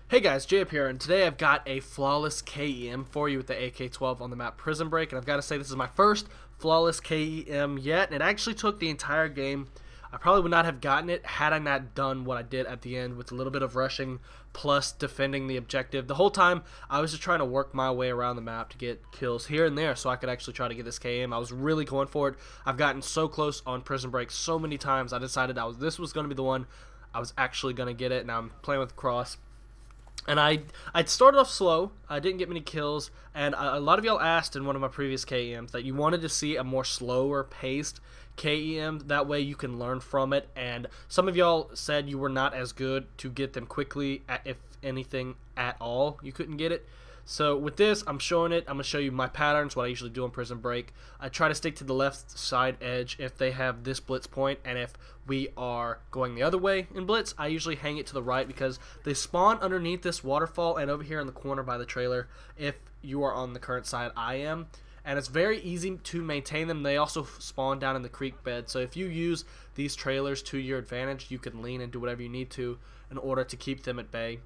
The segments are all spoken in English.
Hey guys, Jhub here, and today I've got a flawless K.E.M for you with the AK-12 on the map Prison Break, and I've got to say this is my first flawless K.E.M yet, and it actually took the entire game. I probably would not have gotten it had I not done what I did at the end with a little bit of rushing plus defending the objective. The whole time I was just trying to work my way around the map to get kills here and there so I could actually try to get this K.E.M. I was really going for it. I've gotten so close on Prison Break so many times I decided this was going to be the one I was actually going to get it. Now I'm playing with Cross. And I started off slow. I didn't get many kills, and a lot of y'all asked in one of my previous KEMs that you wanted to see a more slower paced KEM. That way you can learn from it. And some of y'all said you were not as good to get them quickly, if anything at all. You couldn't get it. So with this, I'm showing it. I'm going to show you my patterns, what I usually do on Prison Break. I try to stick to the left side edge if they have this blitz point, and if we are going the other way in blitz, I usually hang it to the right because they spawn underneath this waterfall and over here in the corner by the trailer if you are on the current side I am. And it's very easy to maintain them. They also spawn down in the creek bed, so if you use these trailers to your advantage, you can lean and do whatever you need to in order to keep them at bay.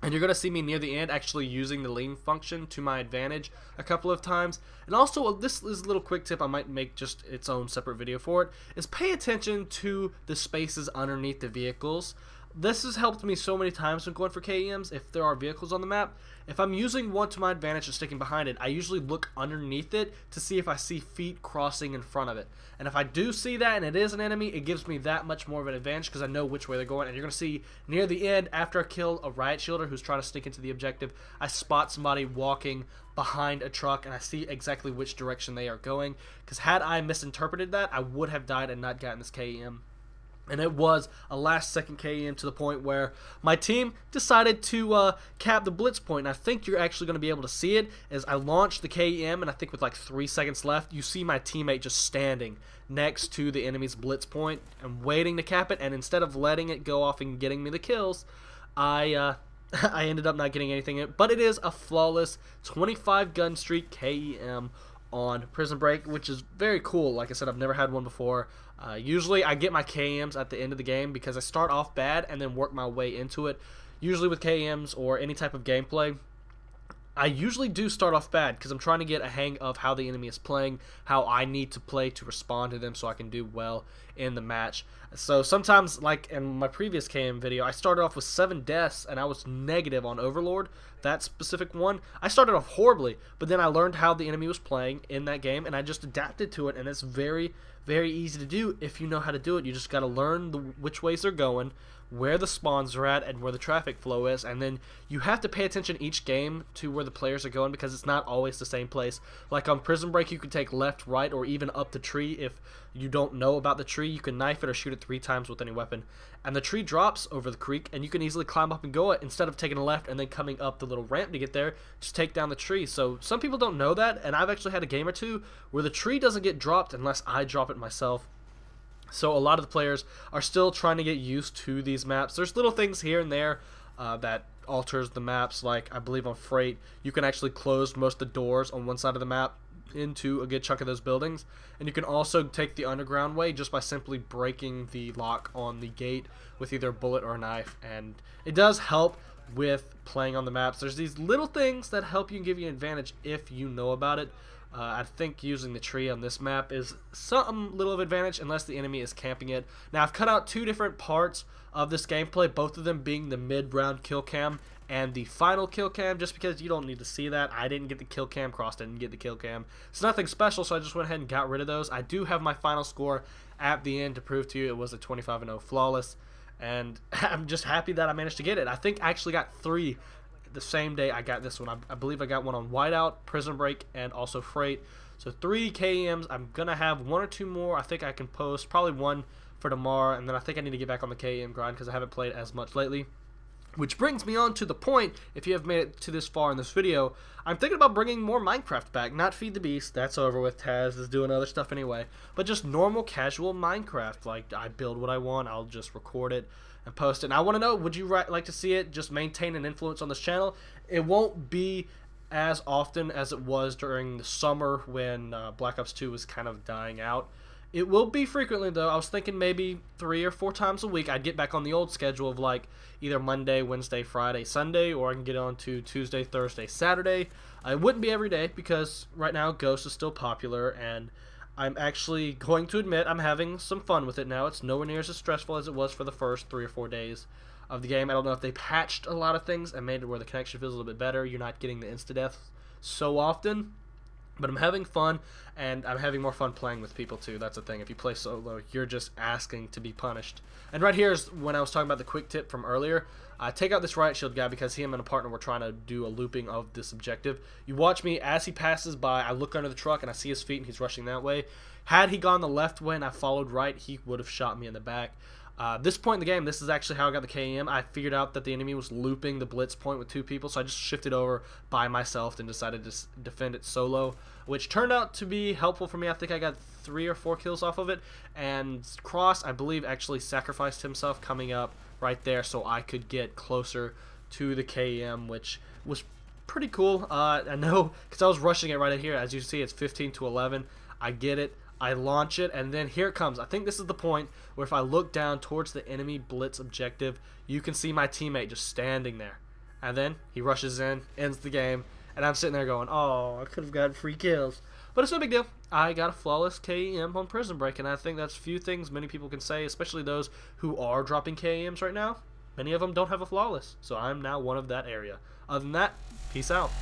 And you're going to see me near the end actually using the lean function to my advantage a couple of times. And also, this is a little quick tip I might make just its own separate video for it, is pay attention to the spaces underneath the vehicles. This has helped me so many times when going for KEMs if there are vehicles on the map. If I'm using one to my advantage and sticking behind it, I usually look underneath it to see if I see feet crossing in front of it. And if I do see that and it is an enemy, it gives me that much more of an advantage because I know which way they're going. And you're going to see near the end, after I kill a riot shielder who's trying to stick into the objective, I spot somebody walking behind a truck and I see exactly which direction they are going. Because had I misinterpreted that, I would have died and not gotten this KEM. And it was a last-second KEM to the point where my team decided to cap the blitz point. And I think you're actually going to be able to see it as I launched the KEM, and I think with like 3 seconds left, you see my teammate just standing next to the enemy's blitz point and waiting to cap it. And instead of letting it go off and getting me the kills, I ended up not getting anything in it. But it is a flawless 25 gun streak KEM on Prison Break, which is very cool. Like I said, I've never had one before. Usually I get my KEMs at the end of the game because I start off bad and then work my way into it. Usually with KEMs or any type of gameplay, I usually do start off bad because I'm trying to get a hang of how the enemy is playing, how I need to play to respond to them so I can do well in the match. So sometimes, like in my previous KM video, I started off with 7 deaths and I was negative on Overlord, that specific one. I started off horribly, but then I learned how the enemy was playing in that game and I just adapted to it, and it's very, very easy to do if you know how to do it. You just got to learn which ways they're going, where the spawns are at, and where the traffic flow is, and then you have to pay attention each game to where the players are going because it's not always the same place. Like on Prison Break, you can take left, right, or even up the tree. If you don't know about the tree, you can knife it or shoot it 3 times with any weapon, and the tree drops over the creek and you can easily climb up and go it instead of taking a left and then coming up the little ramp to get there. Just take down the tree. So some people don't know that, and I've actually had a game or two where the tree doesn't get dropped unless I drop it myself. So a lot of the players are still trying to get used to these maps. There's little things here and there that alters the maps. Like I believe on Freight, you can actually close most of the doors on one side of the map into a good chunk of those buildings, and you can also take the underground way just by simply breaking the lock on the gate with either a bullet or a knife, and it does help with playing on the maps. There's these little things that help you and give you an advantage if you know about it. I think using the tree on this map is some little of advantage unless the enemy is camping it. Now I've cut out 2 different parts of this gameplay, both of them being the mid-round kill cam and the final kill cam, just because you don't need to see that. I didn't get the kill cam, Cross didn't get the kill cam. It's nothing special, so I just went ahead and got rid of those. I do have my final score at the end to prove to you it was a 25-0 flawless, and I'm just happy that I managed to get it. I think I actually got 3 the same day I got this one. I believe I got one on Whiteout, Prison Break, and also Freight. So 3 KEMs. I'm gonna have 1 or 2 more I think I can post, probably 1 for tomorrow, and then I think I need to get back on the KEM grind because I haven't played as much lately. Which brings me on to the point, if you have made it to this far in this video, I'm thinking about bringing more Minecraft back. Not Feed the Beast, that's over with, Taz is doing other stuff anyway, but just normal casual Minecraft. Like, I build what I want, I'll just record it and post it. And I want to know, would you like to see it just maintain an influence on this channel? It won't be as often as it was during the summer when Black Ops 2 was kind of dying out. It will be frequently, though. I was thinking maybe 3 or 4 times a week. I'd get back on the old schedule of like either Monday, Wednesday, Friday, Sunday, or I can get on to Tuesday, Thursday, Saturday. It wouldn't be every day because right now Ghost is still popular, and I'm actually going to admit I'm having some fun with it now. It's nowhere near as stressful as it was for the first 3 or 4 days of the game. I don't know if they patched a lot of things and made it where the connection feels a little bit better. You're not getting the insta-death so often. But I'm having fun, and I'm having more fun playing with people, too. That's the thing. If you play solo, you're just asking to be punished. And right here is when I was talking about the quick tip from earlier. Take out this riot shield guy because him and a partner were trying to do a looping of this objective. You watch me as he passes by. I look under the truck, and I see his feet, and he's rushing that way. Had he gone the left way and I followed right, he would have shot me in the back. This point in the game, this is actually how I got the K.E.M. I figured out that the enemy was looping the blitz point with 2 people, so I just shifted over by myself and decided to defend it solo, which turned out to be helpful for me. I think I got 3 or 4 kills off of it, and Cross, I believe, actually sacrificed himself coming up right there so I could get closer to the K.E.M., which was pretty cool. I know, because I was rushing it right here. As you see, it's 15 to 11. I get it. I launch it, and then here it comes. I think this is the point where if I look down towards the enemy blitz objective, you can see my teammate just standing there. And then he rushes in, ends the game, and I'm sitting there going, oh, I could have gotten free kills. But it's no big deal. I got a flawless K.E.M. on Prison Break, and I think that's few things many people can say, especially those who are dropping K.E.M.s right now. Many of them don't have a flawless, so I'm now one of that area. Other than that, peace out.